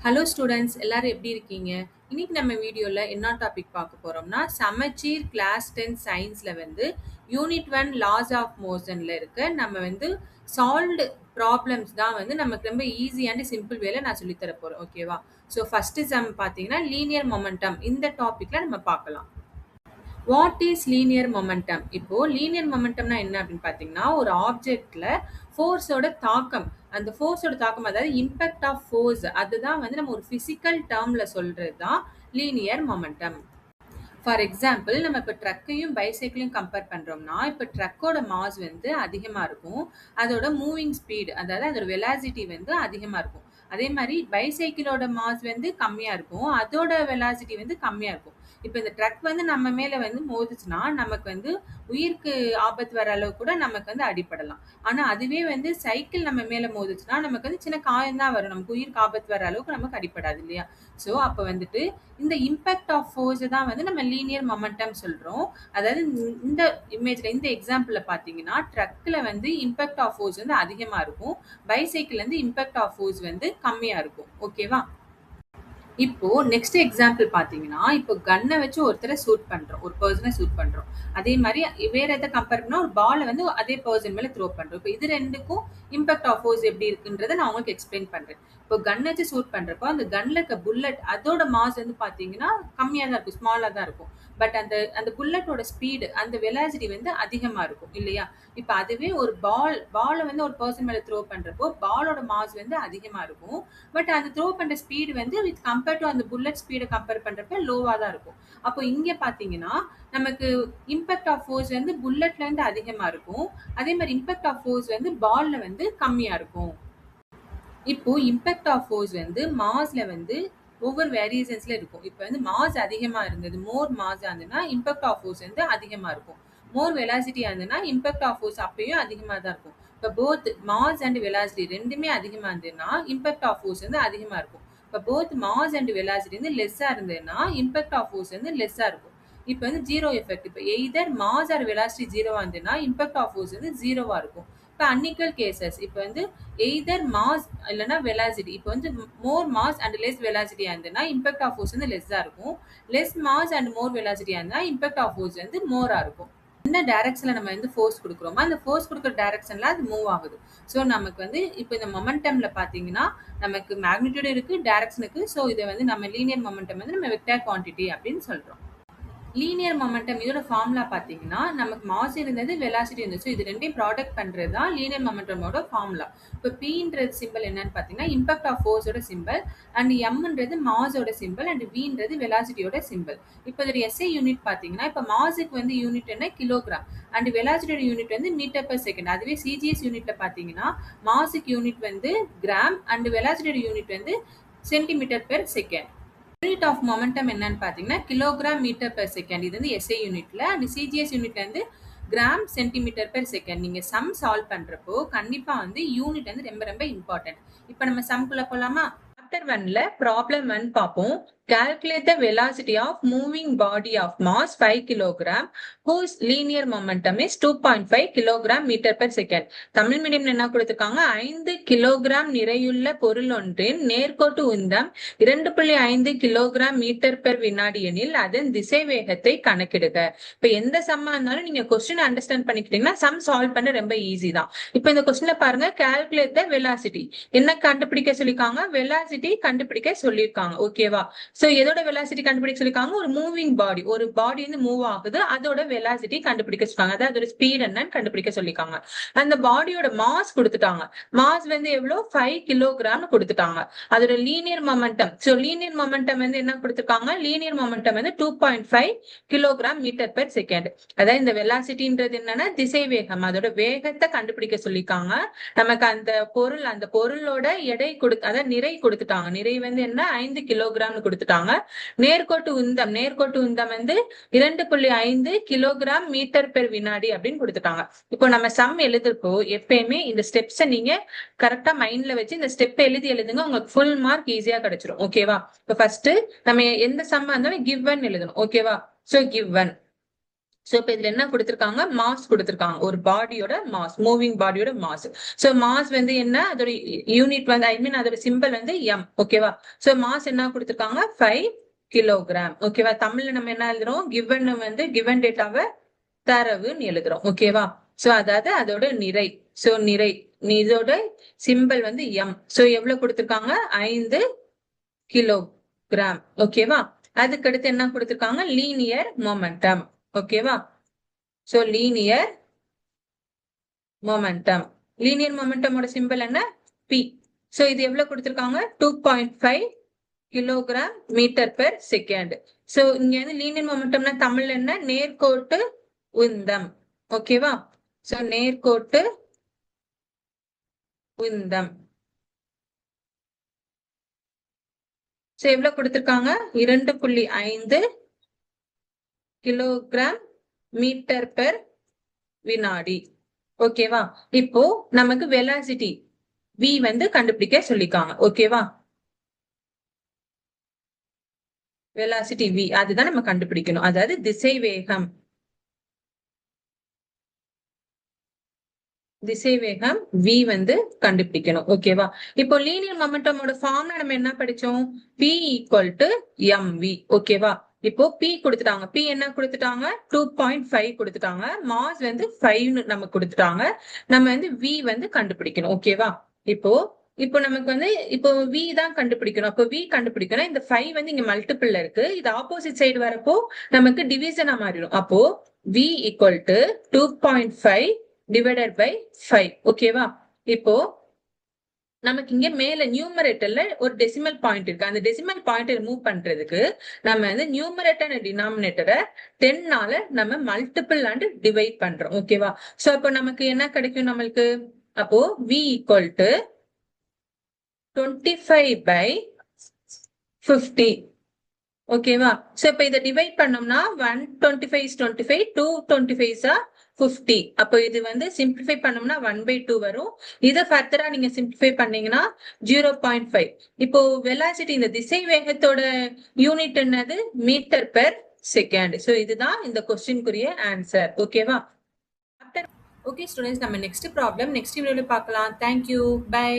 Hello students எல்லாரும் எப்படி இருக்கீங்க? இன்னைக்கு நம்ம வீடியோல என்ன டாபிக் பார்க்க போறோம்னா சமச்சீர் கிளாஸ் 10 சயின்ஸ்ல யூனிட் 1 லாஸ் ஆஃப் மோஷன்ல இருக்க நம்ம சால்வ்டு ப்ராப்ளம்ஸ் தான் நமக்கு ரொம்ப ஈஸி அண்ட் சிம்பிள் வேல நான் சொல்லி தர போறேன். ஓகேவா? ஸோ ஃபர்ஸ்ட் சம் பார்த்தீங்கன்னா லீனியர் மொமெண்டம் இந்த டாபிக்ல நம்ம பார்க்கலாம். What is linear momentum? இப்போ லீனியர் மொமெண்டம்னா என்ன அப்படின்னு பார்த்தீங்கன்னா ஒரு ஆப்ஜெக்ட்ல ஃபோர்ஸோட தாக்கம், அந்த ஃபோர்ஸோட தாக்கம் அதாவது இம்பேக்ட் ஆஃப் ஃபோர்ஸ் அதுதான் நம்ம ஒரு பிசிக்கல் டேர்ம்ல சொல்றது தான் லீனியர் மொமெண்டம். ஃபார் எக்ஸாம்பிள் நம்ம இப்போ ட்ரக்கையும் பைசைக்கிளையும் கம்பேர் பண்ணுறோம்னா இப்போ ட்ரக்கோட மாஸ் அதிகமாக இருக்கும், அதோட மூவிங் ஸ்பீடு அதாவது அதோட வெலாசிட்டி அதிகமாக இருக்கும். அதே மாதிரி பைசைக்கிளோட மாஸ் கம்மியாக இருக்கும், அதோட வெலாசிட்டி கம்மியாக இருக்கும். இப்போ இந்த ட்ரக் நம்ம மேலே மோதுச்சுன்னா நமக்கு உயிருக்கு ஆபத்து வர அளவு கூட நமக்கு அடிபடலாம். ஆனால் அதுவே சைக்கிள் நம்ம மேலே மோதுச்சுன்னா நமக்கு சின்ன காயம் தான் வரும், நமக்கு உயிருக்கு ஆபத்து வர அளவுக்கு நமக்கு அடிபடாது இல்லையா? ஸோ அப்போ இந்த இம்பேக்ட் ஆஃப் ஃபோர்ஸ் தான் நம்ம லீனியர் மொமெண்டம் சொல்றோம். அதாவது இந்த இமேஜ்ல இந்த எக்ஸாம்பிள்ல பாத்தீங்கன்னா ட்ரக்ல இம்பேக்ட் ஆஃப் ஃபோர்ஸ் அதிகமா இருக்கும், பைசைக்கிள் இம்பேக்ட் ஆஃப் ஃபோர்ஸ் கம்மியா இருக்கும். ஓகேவா? இப்போ நெக்ஸ்ட் எக்ஸாம்பிள் பாத்தீங்கன்னா இப்போ கன்னை வச்சு ஒருத்தரை ஷூட் பண்றோம், ஒரு பர்சனை ஷூட் பண்றோம். அதே மாதிரி வேற எதை கம்பேர் பண்ணா ஒரு பாலை அதே பர்சன் மேல த்ரோ பண்றோம். இப்போ இது ரெண்டுக்கும் இம்பாக்ட் ஆஃப் ஃபோர்ஸ் எப்படி இருக்குன்றத நான் உங்களுக்கு எக்ஸ்பிளைன் பண்றேன். இப்போ கன் வச்சு ஷூட் பண்றப்போ அந்த கன்ல இருக்க புல்லட் அதோட மாஸ் பாத்தீங்கன்னா கம்மியா தான் இருக்கும், ஸ்மாலா தான் இருக்கும். பட் அந்த அந்த புல்லட்டோட ஸ்பீடு அந்த வெலாசிட்டி அதிகமா இருக்கும் இல்லையா? இப்ப அதுவே ஒரு பாலை ஒரு பர்சன் மேல த்ரோ பண்றப்போ பாலோட மாஸ் அதிகமா இருக்கும், பட் அந்த த்ரோ பண்ற ஸ்பீடு வித் கம்பேர் டு அந்த புல்லட் ஸ்பீடை கம்பேர் பண்றப்ப லோவா தான் இருக்கும். அப்போ இங்க பாத்தீங்கன்னா நமக்கு இம்பாக்ட் ஆஃப் ஃபோர்ஸ் புல்லட்ல அதிகமா இருக்கும், அதே மாதிரி இம்பாக்ட் ஆஃப் ஃபோர்ஸ் பால்ல கம்மியா இருக்கும். இப்போ இம்பாக்ட் ஆஃப் ஃபோர்ஸ் மாஸ்ல ஒவ்வொரு வேரியேஷன்ஸ்ல இருக்கும். இப்போ மாஸ் அதிகமா இருந்தது, மோர் மாஸ் இருந்ததுன்னா இம்பாக்ட் ஆஃப் ஃபோர்ஸ் அதிகமா இருக்கும். மோர் வெலாசிட்டியா இருந்ததுன்னா இம்பாக்ட் ஆஃப் ஃபோர்ஸ் அப்பயும் அதிகமா தான் இருக்கும். இப்போ போத் மாஸ் அண்ட் வெலாசிட்டி ரெண்டுமே அதிகமா இருந்ததுன்னா இம்பாக்ட் ஆஃப் ஃபோர்ஸ் அதிகமா இருக்கும். இப்போ போத் மாஸ் அண்ட் வெலாசிட்டி லெஸ்ஸா இருந்ததுன்னா இம்பாக்ட் ஆஃப் ஃபோர்ஸ் லெஸ்ஸா இருக்கும். இப்போ ஜீரோ எஃபெக்ட், இப்போ எய்தர் மாஸ் ஆர் வெலாசிட்டி ஜீரோவா இருந்ததுன்னா இம்பாக்ட் ஆஃப் ஃபோர்ஸ் ஜீரோவா இருக்கும். இப்போ அன்இக்குவல் கேசஸ் இப்போ எய்தர் மாஸ் இல்லைன்னா வெலாசிட்டி, இப்போ மோர் மாஸ் அண்ட் லெஸ் வெலாசிட்டியா இருந்ததுன்னா இம்பாக்ட் ஆஃப் ஃபோர்ஸ் லெஸ்ஸா இருக்கும், லெஸ் மாஸ் அண்ட் மோர் வெலாசிட்டியா இருந்தா இம்பாக்ட் ஆஃப் ஃபோர்ஸ் மோரா இருக்கும். என்ன டைரக்ஷன்ல நம்ம ஃபோர்ஸ் கொடுக்குறோமோ அந்த ஃபோர்ஸ் கொடுக்குற டைரக்ஷன்ல அது மூவ் ஆகுது. ஸோ நமக்கு இப்போ இந்த மொமெண்டம்ல பாத்தீங்கன்னா நமக்கு மேக்னிடியூட் இருக்கு, டைரக்ஷன் இருக்கு. ஸோ இதை நம்ம லீனியர் மொமெண்டம் நம்ம வெக்டார் குவான்டிட்டி அப்படின்னு சொல்றோம். லீனியர் மொமெண்டம் இதோட ஃபார்முலா பாத்தீங்கன்னா நமக்கு மாஸ் இருந்தது, வெலாசிட்டி இருந்தது. ஸோ இது ரெண்டையும் ப்ராடக்ட் பண்றது தான் லீனியர் மொமெண்டமோட ஃபார்முலா. இப்போ பீன்றது சிம்பிள் என்னன்னு பாத்தீங்கன்னா இம்பாக்ட் ஆஃப் ஃபோர்ஸோட சிம்பிள், அண்ட் எம்ன்றது மாஸோட சிம்பிள், அண்ட் வின்றது வெலாசிட்டியோட சிம்பிள். இப்போ இதோட எஸ்ஐ யூனிட் பாத்தீங்கன்னா இப்போ மாஸுக்கு யூனிட் என்ன கிலோகிராம், அண்ட் வெலாசிட்டியோட யூனிட் மீட்டர் பெர் செகண்ட். அதுவே சிஜிஎஸ் யூனிட்ல பாத்தீங்கன்னா மாஸுக்கு யூனிட் கிராம், அண்ட் வெலாசிட்டியோட unit centimetre per second. Unit of momentum என்னன்னு பாத்தீங்கன்னா கிலோகிராம் மீட்டர் பெர் செகண்ட். இது எஸ்ஐ யூனிட்ல, அண்ட் சிஜிஎஸ் யூனிட்ல கிராம் சென்டிமீட்டர் பெர் செகண்ட். நீங்க சம் சால்வ் பண்றப்போ கண்டிப்பா யூனிட் ரொம்ப ரொம்ப இம்பார்ட்டன்ட். இப்போ நம்ம சம்குள்ள போலாமா? சாப்டர் 1ல ப்ராப்ளம் 1 பார்ப்போம். Calculate the velocity of moving body of mass 5 kg whose linear momentum is 2.5 kg meter per second. Tamil மீடியம்ல என்ன கொடுத்திருக்காங்க? 5 கிலோகிராம் நிறையுள்ள பொருள் ஒன்றின் நேர்கோட்டு உந்தம் 2.5 கிலோகிராம் மீட்டர் பெர் வினாடி எனில் அதன் திசை வேகத்தை கணக்கிடுக. இப்ப எந்த சம்மா இருந்தாலும் நீங்க கொஸ்டின் அண்டர்ஸ்டாண்ட் பண்ணிக்கிட்டீங்கன்னா சம் சால்வ் பண்ண ரொம்ப ஈஸி தான். இப்ப இந்த கொஸ்டின்ல பாருங்க, calculate the velocity என்ன கண்டுபிடிக்க சொல்லிருக்காங்க? வெலாசிட்டி கண்டுபிடிக்க சொல்லியிருக்காங்க. ஓகேவா? சோ எதோட வெலாசிட்டி கண்டுபிடிக்க சொல்லிருக்காங்க? ஒரு மூவிங் பாடி, ஒரு பாடி மூவ் ஆகுது, அதோட வெலாசிட்டி கண்டுபிடிக்க சொல்லிருக்காங்க, அதாவது அதோட ஸ்பீட் என்னன்னு கண்டுபிடிக்க சொல்லிருக்காங்க. அந்த பாடியோட மாஸ் கொடுத்துட்டாங்க, மாஸ் எவ்வளவு? 5 கிலோகிராம் கொடுத்துட்டாங்க. அதோட linear momentum, so linear momentum என்ன கொடுத்துருக்காங்க? Linear momentum 2.5 kilogram metre per second. அதாவது இந்த வெலாசிட்டின்றது என்னன்னா திசை வேகம், அதோட வேகத்தை கண்டுபிடிக்க சொல்லிருக்காங்க. நமக்கு அந்த பொருளோட எடை அதாவது நிறை கொடுத்துட்டாங்க. நிறை என்ன? 5 கிலோகிராம் கொடுத்துட்டாங்க. நேர்கோட்டு உந்தம் 2.5 கிலோகிராம் மீட்டர் பெர் வினாடி அப்படின்னு கொடுத்துட்டாங்க. இப்போ நம்ம சம் எழுதுறப்போ எப்பயுமே இந்த ஸ்டெப்ஸை நீங்க கரெக்டா மைண்ட்ல வச்சு இந்த ஸ்டெப் எழுதுங்க, உங்களுக்கு ஃபுல் மார்க் ஈஸியா கிடைச்சிரும். ஓகேவா? இப்போ ஃபர்ஸ்ட் நம்ம எந்த சம்மா இருந்தாலும் கிவன் எழுதணும். ஓகேவா? சோ கிவன், சோ இப்ப இதுல என்ன கொடுத்திருக்காங்க, மாஸ் கொடுத்திருக்காங்க, ஒரு பாடியோட மாஸ், மூவிங் பாடியோட மாஸ். சோ மாஸ் வந்து என்ன, அதோட யூனிட் வந்து ஐ மீன் அதோட சிம்பிள் வந்து எம். ஓகேவா. சோ மாஸ் என்ன கொடுத்திருக்காங்க, 5 கிலோகிராம். ஓகேவா. தமிழ்ல நம்ம என்ன எழுதுறோம், கிவன் வந்து கிவன் டேட்டாவை தரவுன்னு எழுதுறோம். ஓகேவா. சோ அதாவது அதோட நிறை. சோ நிறை, இதோட சிம்பிள் வந்து எம். சோ எவ்வளவு கொடுத்திருக்காங்க, 5 கிலோகிராம். ஓகேவா. அதுக்கடுத்து என்ன கொடுத்திருக்காங்க, லீனியர் மொமெண்டம். ஓகேவா. சோ லீனியர் மொமெண்டம், லீனியர் மொமெண்டமோட சிம்பிள் என்ன, பி. சோ இது எவ்வளவு கொடுத்திருக்காங்க, 2.5 kilogram metre per second. So இங்க வந்து லீனியர் மொமெண்டம்னா தமிழ்ல என்ன, நேர்கோட்டு உந்தம். ஓகேவா. சோ நேர்கோட்டு உந்தம். சோ எவ்வளவு கொடுத்திருக்காங்க, 2.5 கிலோகிராம் மீட்டர் பெர் வினாடி. ஓகேவா. இப்போ நமக்கு வெலாசிட்டி v வந்து கண்டுபிடிக்க சொல்லிருக்காங்க. ஓகேவா. வெலாசிட்டி v அதுதான் நம்ம கண்டுபிடிக்கணும், அதாவது திசை வேகம். திசை வேகம் v வந்து கண்டுபிடிக்கணும். ஓகேவா. இப்போ லீனியர் மொமெண்டமோட ஃபார்ம்ல நம்ம என்ன படிச்சோம், p ஈக்குவல் டு mv. ஓகேவா. இப்போ p கொடுத்துட்டாங்க, p என்ன கொடுத்துட்டாங்க, 2.5 கொடுத்துட்டாங்க, மாஸ் வந்து 5 நமக்கு கொடுத்துட்டாங்க, நம்ம வந்து v வந்து கண்டுபிடிக்கணும். ஓகேவா. இப்போ இப்போ நமக்கு வந்து இப்போ v தான் கண்டுபிடிக்கணும். அப்போ v கண்டுபிடிக்கணும், இந்த 5 வந்து இங்க மல்டிபிள்ல இருக்கு, இது ஆப்போசிட் சைடு வரப்போ நமக்கு டிவிஷனா மாறிடும். அப்போ v equal to 2.5 divided by 5. ஓகேவா. இப்போ நமக்கு இங்க மேல நியூமரேட்டர்ல ஒரு டெசிமல் பாயிண்ட் இருக்கு, அந்த டெசிமல் பாயிண்ட் ரிமூவ் பண்றதுக்கு நம்ம வந்து நியூமரேட்டர் அண்ட் டினாமினேட்டரை 10 நம்ம மல்டிபிள் அண்ட் டிவைட் பண்றோம். ஓகேவா. சோ அப்போ நமக்கு என்ன கிடைக்கும் நம்மளுக்கு, அப்போ v ஈக்குவல் டு 25 பை 50. ஓகேவா. சோ இப்ப இதை டிவைட் பண்ணோம்னா 125 is 25, 225 are 50. அப்போ இது வந்து சிம்பிளிஃபை பண்ணோம்னா 1/2 வரும். இதை ஃபர்தரா நீங்க சிம்பிளிஃபை பண்ணீங்கன்னா 0.5. இப்போ வெலாசிட்டி, இந்த திசை வேகத்தோட யூனிட் என்னது, மீட்டர் பெர் செகண்ட். சோ இதுதான் இந்த கொஸ்டினுக்குரிய ஆன்சர். ஓகேவா. ஓகே ஸ்டூடெண்ட்ஸ், நம்ம நெக்ஸ்ட் ப்ராப்ளம் நெக்ஸ்ட் வீடியோல பார்க்கலாம். Thank you, by.